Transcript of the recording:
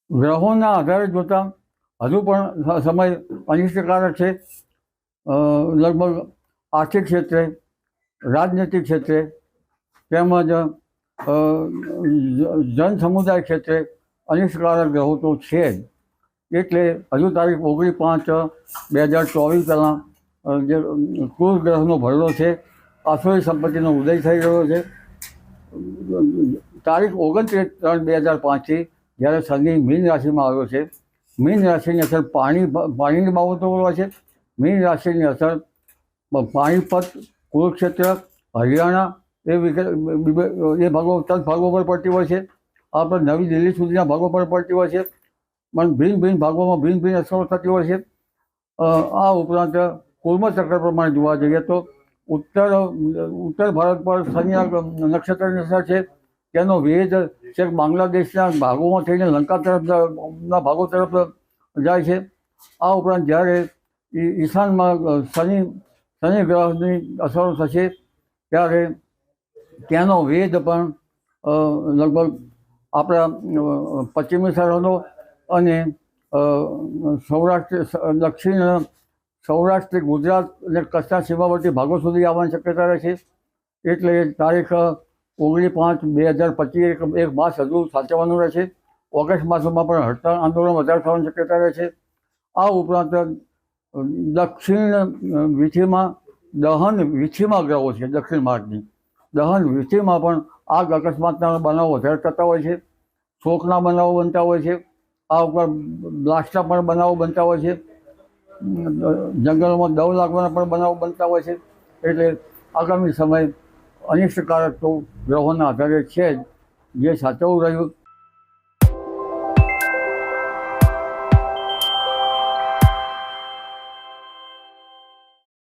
ગ્રહોના આધારે જોતાં હજુ પણ સમય અનિષ્ટકારક છે. લગભગ આર્થિક ક્ષેત્રે, રાજનૈતિક ક્ષેત્રે તેમજ જન સમુદાય ક્ષેત્રે અનિષ્ટકારક ગ્રહો તો છે જ. એટલે હજુ તારીખ 29/5/2024 પહેલાં જે ક્રૂર ગ્રહનો ભરડો છે, આસુરી સંપત્તિનો ઉદય થઈ રહ્યો છે. તારીખ 29/3/2005થી જ્યારે શનિ મીન રાશિમાં આવ્યો છે, મીન રાશિની અસર પાણીની બાબતો હોય છે. મીન રાશિની અસર પાણીપત, કુરુક્ષેત્ર, હરિયાણા એ ભાગો ભાગો પર પડતી હોય છે. આ પર નવી દિલ્હી સુધીના ભાગો પર પડતી હોય છે. પણ ભિન્ન ભિન્ન ભાગોમાં ભિન્ન ભિન્ન અસરો થતી હોય છે. આ ઉપરાંત કુર્મચક્ર પ્રમાણે જોવા જઈએ તો ઉત્તર ભારત પર શનિના નક્ષત્રની અસર છે. તેનો વેધ છેક બાંગ્લાદેશના ભાગોમાં થઈને લંકા તરફના ભાગો તરફ જાય છે. આ ઉપરાંત જ્યારે ઈશાનમાં શનિ ગ્રહની અસરો થશે ત્યારે તેનો વેધ પણ લગભગ આપણા પશ્ચિમી સરહદો અને દક્ષિણ સૌરાષ્ટ્ર, ગુજરાત અને કચ્છના સીમાવર્તી ભાગો સુધી આવવાની શક્યતા રહે છે. એટલે તારીખ 19/5/2025 એક માસ હજુ સાચવવાનું રહે છે. ઓગસ્ટ માસમાં પણ હડતાળ આંદોલન વધારે થવાની શક્યતા રહે છે. આ ઉપરાંત દક્ષિણ વિથીમાં વિથીમાં ગ્રહો છે. દક્ષિણ ભારતની દહન વિથીમાં પણ આગ અકસ્માતના બનાવો વધારે થતા હોય છે. શોકના બનાવો બનતા હોય છે. આ ઉપર બ્લાસ્ટના પણ બનાવો બનતા હોય છે. જંગલોમાં દવ લાગવાના પણ બનાવો બનતા હોય છે. એટલે આગામી સમય અનિષ્ટકારક તો ગ્રહોના આધારે છે જ, જે સાચવવું રહ્યું